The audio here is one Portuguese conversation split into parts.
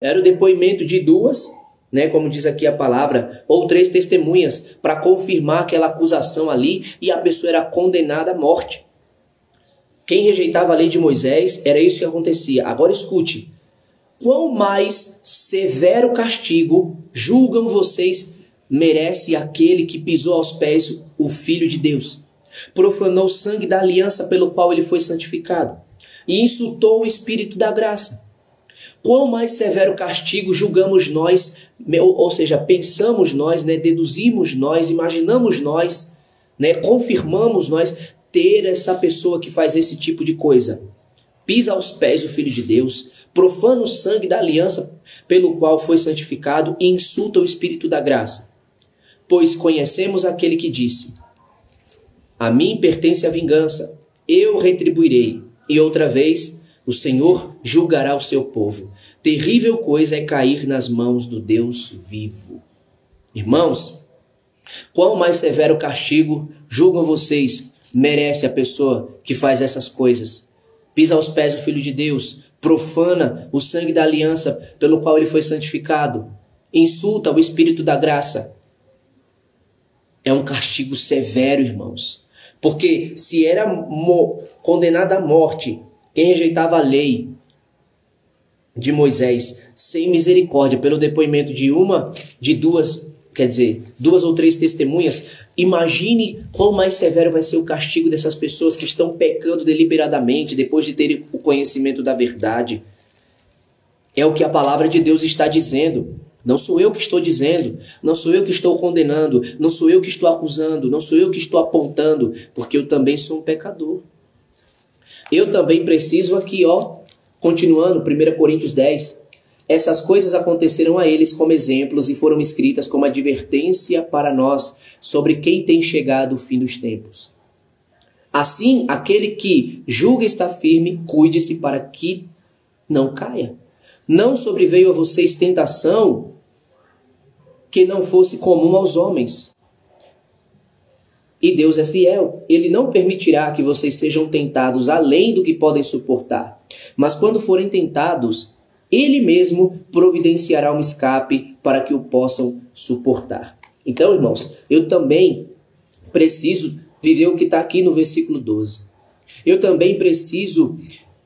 Era o depoimento de duas, né, como diz aqui a palavra, ou três testemunhas, para confirmar aquela acusação ali, e a pessoa era condenada à morte. Quem rejeitava a lei de Moisés, era isso que acontecia. Agora escute, quão mais severo castigo julgam vocês merece aquele que pisou aos pés o Filho de Deus, profanou o sangue da aliança pelo qual ele foi santificado e insultou o Espírito da graça? Quão mais severo castigo julgamos nós, ou seja, pensamos nós, né, deduzimos nós, imaginamos nós, né, confirmamos nós ter essa pessoa que faz esse tipo de coisa. Pisa aos pés o Filho de Deus, profana o sangue da aliança pelo qual foi santificado e insulta o Espírito da graça. Pois conhecemos aquele que disse: a mim pertence a vingança, eu retribuirei, e outra vez o Senhor julgará o seu povo. Terrível coisa é cair nas mãos do Deus vivo. Irmãos, qual mais severo castigo julgam vocês merece a pessoa que faz essas coisas? Pisa aos pés o Filho de Deus, profana o sangue da aliança pelo qual ele foi santificado, insulta o Espírito da graça. É um castigo severo, irmãos. Porque se era condenado à morte quem rejeitava a lei de Moisés sem misericórdia pelo depoimento de duas ou três testemunhas, imagine quão mais severo vai ser o castigo dessas pessoas que estão pecando deliberadamente depois de terem o conhecimento da verdade. É o que a palavra de Deus está dizendo. Não sou eu que estou dizendo, não sou eu que estou condenando, não sou eu que estou acusando, não sou eu que estou apontando, porque eu também sou um pecador. Eu também preciso aqui, continuando, 1 Coríntios 10, essas coisas aconteceram a eles como exemplos e foram escritas como advertência para nós sobre quem tem chegado o fim dos tempos. Assim, aquele que julga estar firme, cuide-se para que não caia. Não sobreveio a vocês tentação que não fosse comum aos homens. E Deus é fiel, Ele não permitirá que vocês sejam tentados além do que podem suportar. Mas quando forem tentados, Ele mesmo providenciará um escape para que o possam suportar. Então, irmãos, eu também preciso viver o que está aqui no versículo 12. Eu também preciso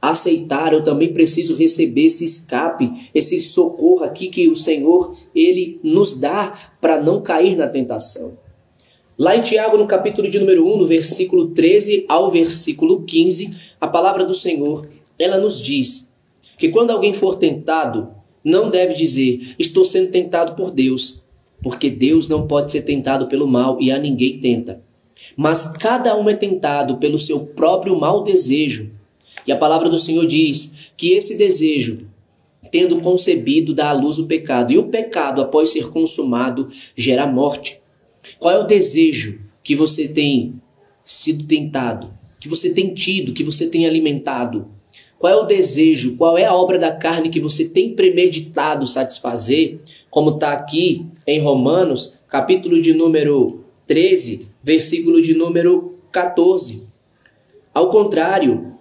aceitar, eu também preciso receber esse escape, esse socorro aqui que o Senhor, Ele nos dá para não cair na tentação. Lá em Tiago, no capítulo de número 1, no versículo 13 ao versículo 15, a palavra do Senhor, ela nos diz que quando alguém for tentado, não deve dizer, estou sendo tentado por Deus, porque Deus não pode ser tentado pelo mal e a ninguém tenta. Mas cada um é tentado pelo seu próprio mau desejo. E a palavra do Senhor diz que esse desejo, tendo concebido, dá à luz o pecado. E o pecado, após ser consumado, gera morte. Qual é o desejo que você tem sido tentado, que você tem tido, que você tem alimentado? Qual é o desejo, qual é a obra da carne que você tem premeditado satisfazer? Como está aqui em Romanos, capítulo de número 13, versículo de número 14. Ao contrário,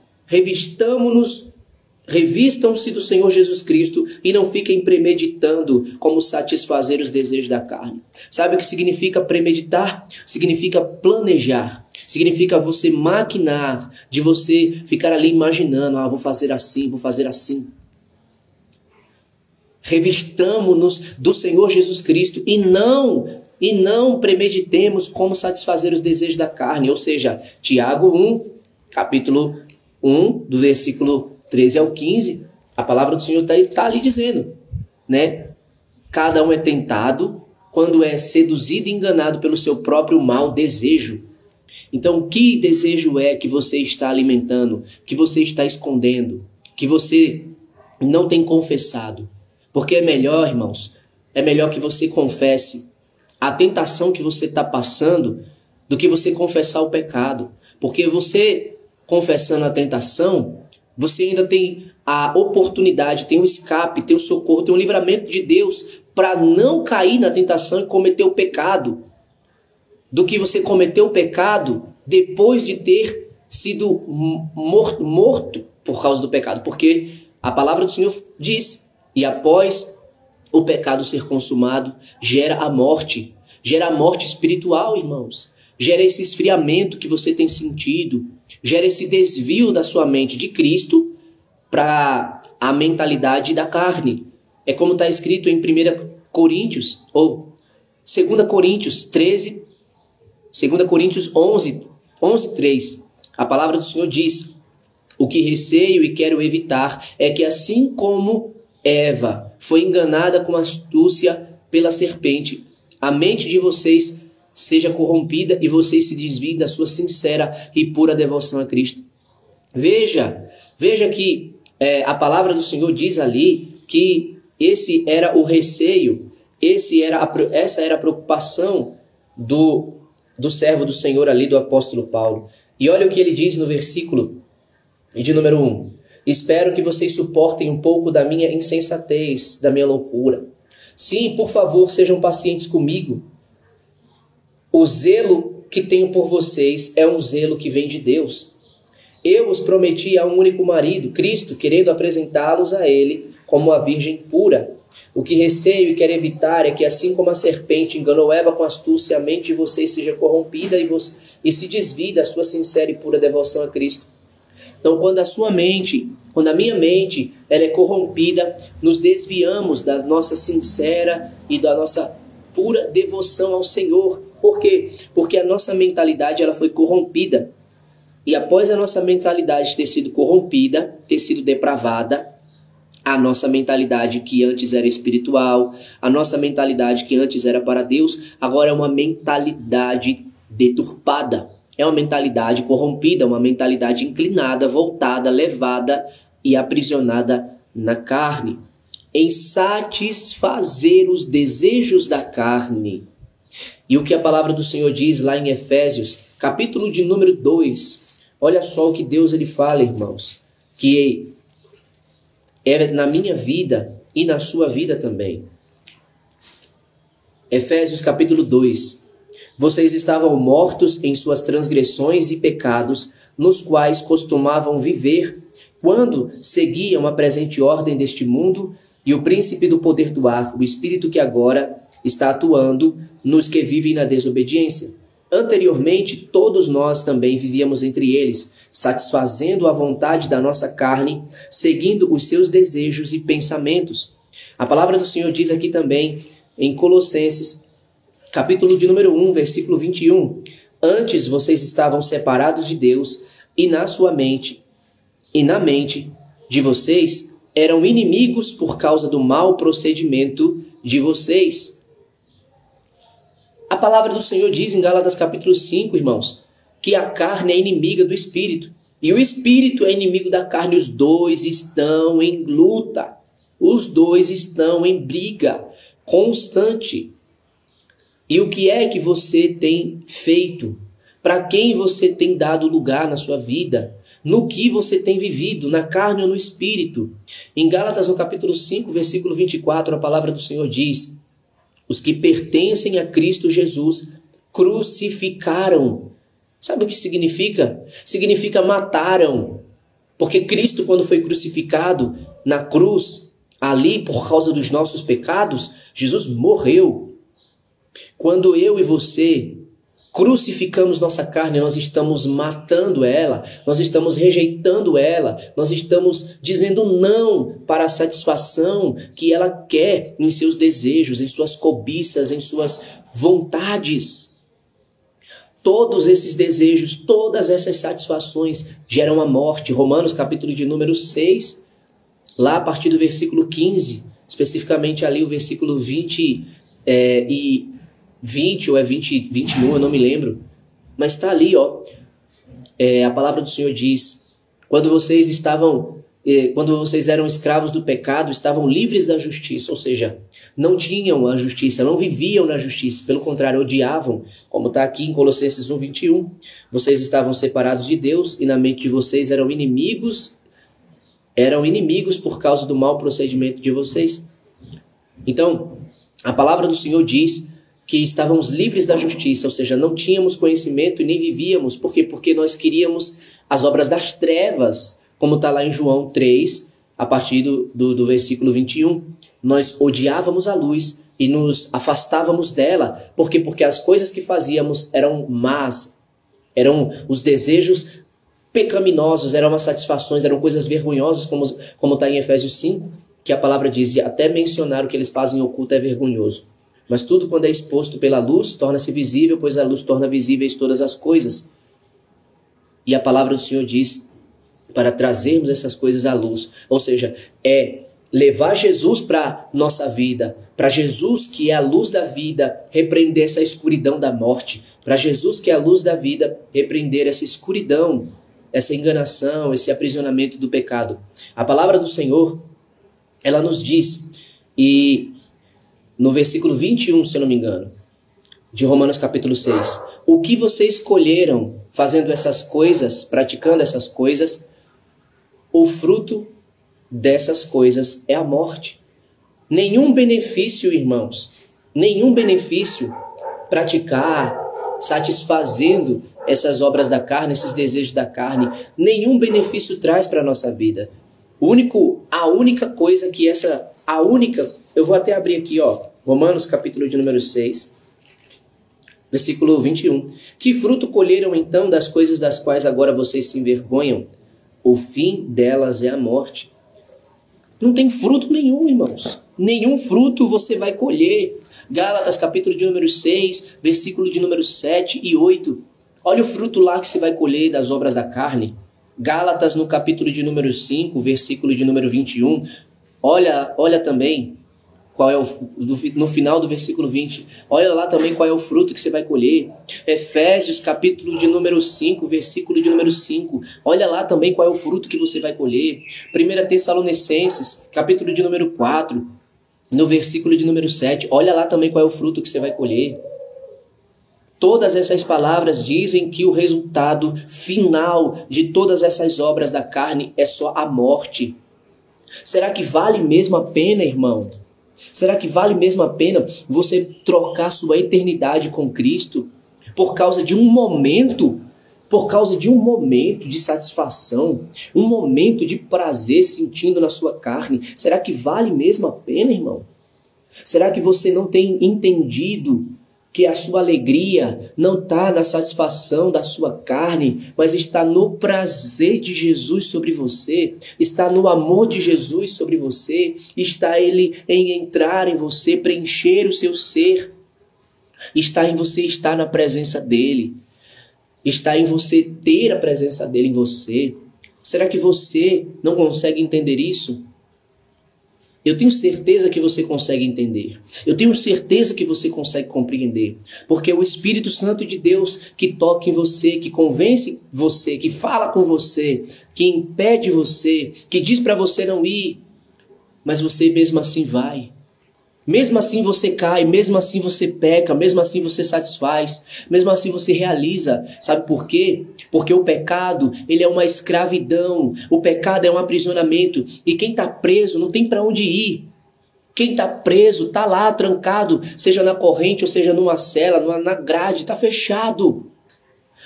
revistam-se do Senhor Jesus Cristo e não fiquem premeditando como satisfazer os desejos da carne. Sabe o que significa premeditar? Significa planejar. Significa você maquinar, de você ficar ali imaginando, vou fazer assim, vou fazer assim. Revistamo-nos do Senhor Jesus Cristo e não premeditemos como satisfazer os desejos da carne. Ou seja, Tiago 1, capítulo 1, do versículo 13 ao 15, a palavra do Senhor está ali dizendo, né? Cada um é tentado quando é seduzido e enganado pelo seu próprio mau desejo. Então, que desejo é que você está alimentando, que você está escondendo, que você não tem confessado? Porque é melhor, irmãos, é melhor que você confesse a tentação que você está passando do que você confessar o pecado. Porque você confessando a tentação, você ainda tem a oportunidade, tem o escape, tem o socorro, tem o livramento de Deus para não cair na tentação e cometer o pecado, do que você cometer o pecado depois de ter sido morto por causa do pecado. Porque a palavra do Senhor diz, E após o pecado ser consumado, gera a morte espiritual, irmãos. Gera esse esfriamento que você tem sentido, gera esse desvio da sua mente de Cristo para a mentalidade da carne. É como está escrito em 1 Coríntios, ou 2 Coríntios 13, 2 Coríntios 11, 3. A palavra do Senhor diz: o que receio e quero evitar é que, assim como Eva foi enganada com astúcia pela serpente, a mente de vocês seja corrompida e vocês se desviem da sua sincera e pura devoção a Cristo. Veja que a palavra do Senhor diz ali que esse era o receio, essa era a preocupação do servo do Senhor ali, do apóstolo Paulo. E olha o que ele diz no versículo de número 1. Espero que vocês suportem um pouco da minha insensatez, da minha loucura. Sim, por favor, sejam pacientes comigo. O zelo que tenho por vocês é um zelo que vem de Deus. Eu os prometi a um único marido, Cristo, querendo apresentá-los a ele como a virgem pura. O que receio e quero evitar é que, assim como a serpente enganou Eva com astúcia, a mente de vocês seja corrompida e se desvie da sua sincera e pura devoção a Cristo. Então, quando a minha mente, ela é corrompida, nos desviamos da nossa sincera e da nossa pura devoção ao Senhor. Por quê? Porque a nossa mentalidade, ela foi corrompida. E após a nossa mentalidade ter sido corrompida, ter sido depravada, a nossa mentalidade que antes era espiritual, a nossa mentalidade que antes era para Deus, agora é uma mentalidade deturpada. É uma mentalidade corrompida, uma mentalidade inclinada, voltada, levada e aprisionada na carne, em satisfazer os desejos da carne. E o que a palavra do Senhor diz lá em Efésios, capítulo de número 2, olha só o que Deus ele fala, irmãos, que é na minha vida e na sua vida também. Efésios capítulo 2. Vocês estavam mortos em suas transgressões e pecados, nos quais costumavam viver, quando seguiam a presente ordem deste mundo e o príncipe do poder do ar, o espírito que agora está atuando nos que vivem na desobediência. Anteriormente, todos nós também vivíamos entre eles, satisfazendo a vontade da nossa carne, seguindo os seus desejos e pensamentos. A palavra do Senhor diz aqui também, em Colossenses, capítulo de número 1, versículo 21. Antes vocês estavam separados de Deus e na mente de vocês eram inimigos por causa do mau procedimento de vocês. A palavra do Senhor diz em Gálatas capítulo 5, irmãos, que a carne é inimiga do espírito e o espírito é inimigo da carne. Os dois estão em luta, os dois estão em briga constante. E o que é que você tem feito? Para quem você tem dado lugar na sua vida? No que você tem vivido, na carne ou no espírito? Em Gálatas, no capítulo 5, versículo 24, a palavra do Senhor diz: os que pertencem a Cristo Jesus crucificaram. Sabe o que significa? Significa mataram. Porque Cristo, quando foi crucificado na cruz, ali por causa dos nossos pecados, Jesus morreu. Quando eu e você crucificamos nossa carne, nós estamos matando ela, nós estamos rejeitando ela, nós estamos dizendo não para a satisfação que ela quer em seus desejos, em suas cobiças, em suas vontades. Todos esses desejos, todas essas satisfações geram a morte. Romanos capítulo de número 6, lá a partir do versículo 15, especificamente ali o versículo 20 ou é 21, eu não me lembro, mas está ali, ó. A palavra do Senhor diz: quando vocês eram escravos do pecado, estavam livres da justiça, ou seja, não tinham a justiça, não viviam na justiça, pelo contrário, odiavam, como está aqui em Colossenses 1, 21. Vocês estavam separados de Deus e na mente de vocês eram inimigos por causa do mau procedimento de vocês. Então, a palavra do Senhor diz que estávamos livres da justiça, ou seja, não tínhamos conhecimento e nem vivíamos. Por quê? Porque nós queríamos as obras das trevas, como está lá em João 3, a partir do versículo 21. Nós odiávamos a luz e nos afastávamos dela. Por quê? Porque as coisas que fazíamos eram más, eram os desejos pecaminosos, eram as satisfações, eram coisas vergonhosas, como está em Efésios 5, que a palavra diz, e até mencionar o que eles fazem oculto é vergonhoso. Mas tudo quando é exposto pela luz, torna-se visível, pois a luz torna visíveis todas as coisas. E a palavra do Senhor diz para trazermos essas coisas à luz. Ou seja, é levar Jesus para nossa vida, para Jesus, que é a luz da vida, repreender essa escuridão da morte. Para Jesus, que é a luz da vida, repreender essa escuridão, essa enganação, esse aprisionamento do pecado. A palavra do Senhor, ela nos diz, e no versículo 21, se eu não me engano, de Romanos capítulo 6, o que vocês escolheram fazendo essas coisas, praticando essas coisas, o fruto dessas coisas é a morte. Nenhum benefício, irmãos, nenhum benefício praticar, satisfazendo essas obras da carne, esses desejos da carne, nenhum benefício traz para a nossa vida. A única coisa que eu vou até abrir aqui, Romanos capítulo de número 6, versículo 21. Que fruto colheram então das coisas das quais agora vocês se envergonham? O fim delas é a morte. Não tem fruto nenhum, irmãos. Nenhum fruto você vai colher. Gálatas capítulo de número 6, versículo de número 7 e 8. Olha o fruto lá que você vai colher das obras da carne. Gálatas no capítulo de número 5, versículo de número 21. Olha também qual é no final do versículo 20. Olha lá também qual é o fruto que você vai colher. Efésios capítulo de número 5, versículo de número 5. Olha lá também qual é o fruto que você vai colher. 1 Tessalonicenses capítulo de número 4, no versículo de número 7. Olha lá também qual é o fruto que você vai colher. Todas essas palavras dizem que o resultado final de todas essas obras da carne é só a morte. Será que vale mesmo a pena, irmão? Será que vale mesmo a pena você trocar sua eternidade com Cristo por causa de um momento? Por causa de um momento de satisfação, um momento de prazer sentindo na sua carne? Será que vale mesmo a pena, irmão? Será que você não tem entendido que a sua alegria não está na satisfação da sua carne, mas está no prazer de Jesus sobre você, está no amor de Jesus sobre você, está Ele em entrar em você, preencher o seu ser, está em você estar na presença dEle, está em você ter a presença dEle em você. Será que você não consegue entender isso? Eu tenho certeza que você consegue entender. Eu tenho certeza que você consegue compreender. Porque o Espírito Santo de Deus que toca em você, que convence você, que fala com você, que impede você, que diz para você não ir, mas você mesmo assim vai. Mesmo assim você cai, mesmo assim você peca, mesmo assim você satisfaz, mesmo assim você realiza. Sabe por quê? Porque o pecado, ele é uma escravidão, o pecado é um aprisionamento, e quem está preso não tem para onde ir. Quem está preso está lá trancado, seja na corrente ou seja numa cela, na grade, está fechado.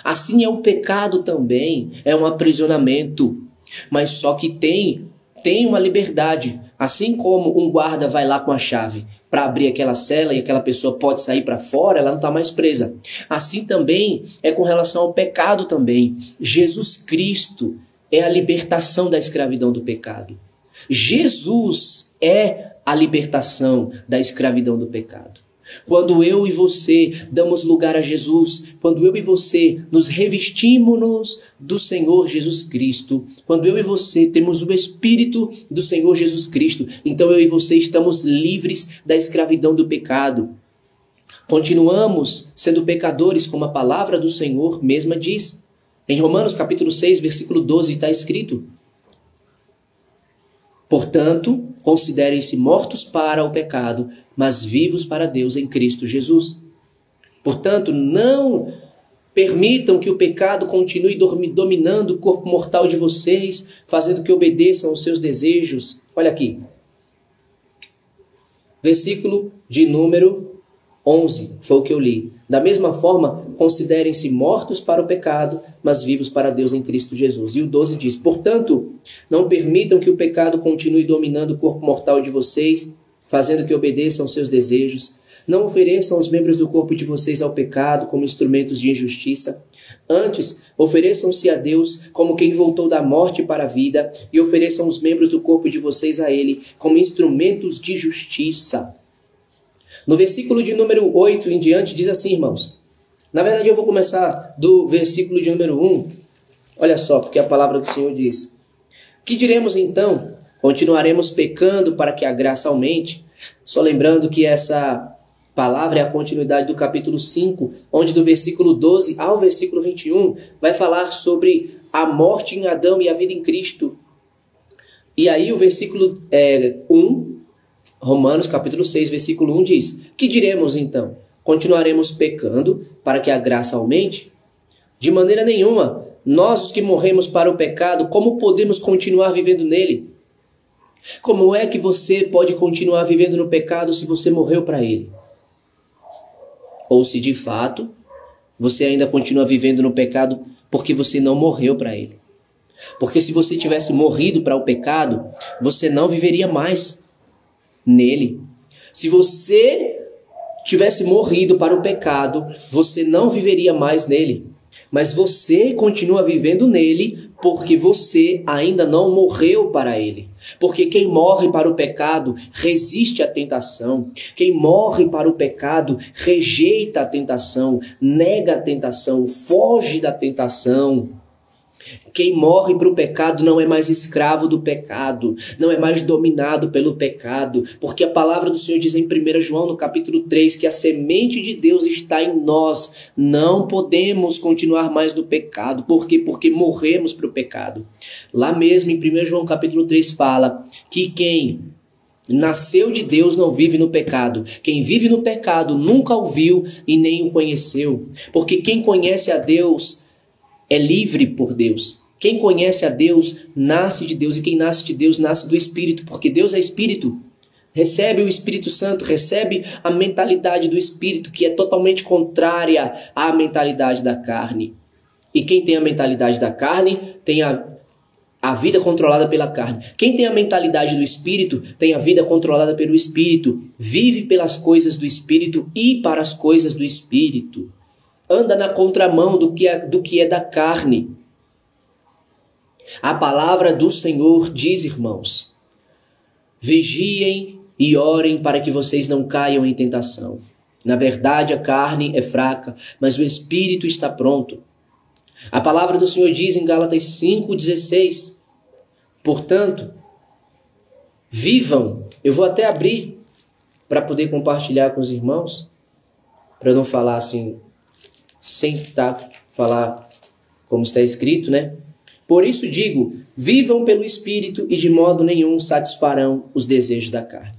Assim é o pecado também, é um aprisionamento, mas só que tem uma liberdade. Assim como um guarda vai lá com a chave para abrir aquela cela e aquela pessoa pode sair para fora, ela não está mais presa. Assim também é com relação ao pecado também. Jesus Cristo é a libertação da escravidão do pecado. Jesus é a libertação da escravidão do pecado. Quando eu e você damos lugar a Jesus, quando eu e você nos revestimos do Senhor Jesus Cristo, quando eu e você temos o Espírito do Senhor Jesus Cristo, então eu e você estamos livres da escravidão do pecado. Continuamos sendo pecadores, como a palavra do Senhor mesma diz. Em Romanos capítulo 6, versículo 12 está escrito: portanto, considerem-se mortos para o pecado, mas vivos para Deus em Cristo Jesus. Portanto, não permitam que o pecado continue dominando o corpo mortal de vocês, fazendo que obedeçam aos seus desejos. Olha aqui. Versículo de número 11, foi o que eu li. Da mesma forma, considerem-se mortos para o pecado, mas vivos para Deus em Cristo Jesus. E o 12 diz: portanto, não permitam que o pecado continue dominando o corpo mortal de vocês, fazendo que obedeçam aos seus desejos. Não ofereçam os membros do corpo de vocês ao pecado como instrumentos de injustiça. Antes, ofereçam-se a Deus como quem voltou da morte para a vida, e ofereçam os membros do corpo de vocês a Ele como instrumentos de justiça. No versículo de número 8 em diante diz assim, irmãos. Na verdade, eu vou começar do versículo de número 1. Olha só, porque a palavra do Senhor diz: que diremos então? Continuaremos pecando para que a graça aumente? Só lembrando que essa palavra é a continuidade do capítulo 5, onde do versículo 12 ao versículo 21 vai falar sobre a morte em Adão e a vida em Cristo. E aí o versículo 1, Romanos capítulo 6, versículo 1 diz: que diremos então? Continuaremos pecando para que a graça aumente? De maneira nenhuma. Nós, os que morremos para o pecado, como podemos continuar vivendo nele? Como é que você pode continuar vivendo no pecado se você morreu para ele? Ou se de fato você ainda continua vivendo no pecado porque você não morreu para ele? Porque se você tivesse morrido para o pecado, você não viveria mais nele. Se você tivesse morrido para o pecado, você não viveria mais nele. Mas você continua vivendo nele porque você ainda não morreu para ele. Porque quem morre para o pecado resiste à tentação. Quem morre para o pecado rejeita a tentação, nega a tentação, foge da tentação. Quem morre para o pecado não é mais escravo do pecado, não é mais dominado pelo pecado, porque a palavra do Senhor diz em 1 João, no capítulo 3, que a semente de Deus está em nós. Não podemos continuar mais no pecado. Por quê? Porque morremos para o pecado. Lá mesmo em 1 João capítulo 3 fala que quem nasceu de Deus não vive no pecado. Quem vive no pecado nunca o viu e nem o conheceu. Porque quem conhece a Deus é livre por Deus. Quem conhece a Deus, nasce de Deus. E quem nasce de Deus, nasce do Espírito. Porque Deus é Espírito. Recebe o Espírito Santo, recebe a mentalidade do Espírito, que é totalmente contrária à mentalidade da carne. E quem tem a mentalidade da carne, tem a vida controlada pela carne. Quem tem a mentalidade do Espírito, tem a vida controlada pelo Espírito. Vive pelas coisas do Espírito e para as coisas do Espírito. Anda na contramão do que é da carne. A palavra do Senhor diz, irmãos: vigiem e orem para que vocês não caiam em tentação. Na verdade, a carne é fraca, mas o Espírito está pronto. A palavra do Senhor diz em Gálatas 5,16: portanto, vivam. Eu vou até abrir para poder compartilhar com os irmãos, para não falar assim sem falar como está escrito, né? Por isso digo, vivam pelo Espírito e de modo nenhum satisfarão os desejos da carne.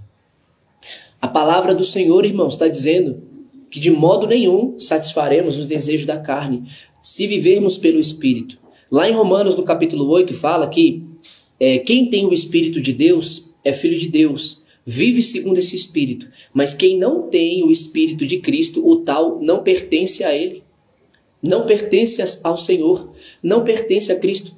A palavra do Senhor, irmãos, está dizendo que de modo nenhum satisfaremos os desejos da carne se vivermos pelo Espírito. Lá em Romanos, no capítulo 8, fala que quem tem o Espírito de Deus é filho de Deus, vive segundo esse Espírito. Mas quem não tem o Espírito de Cristo, o tal não pertence a Ele. Não pertence ao Senhor, não pertence a Cristo.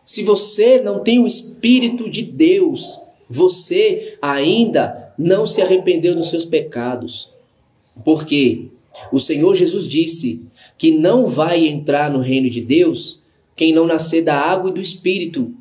Se você não tem o Espírito de Deus, você ainda não se arrependeu dos seus pecados. Porque o Senhor Jesus disse que não vai entrar no reino de Deus quem não nascer da água e do Espírito.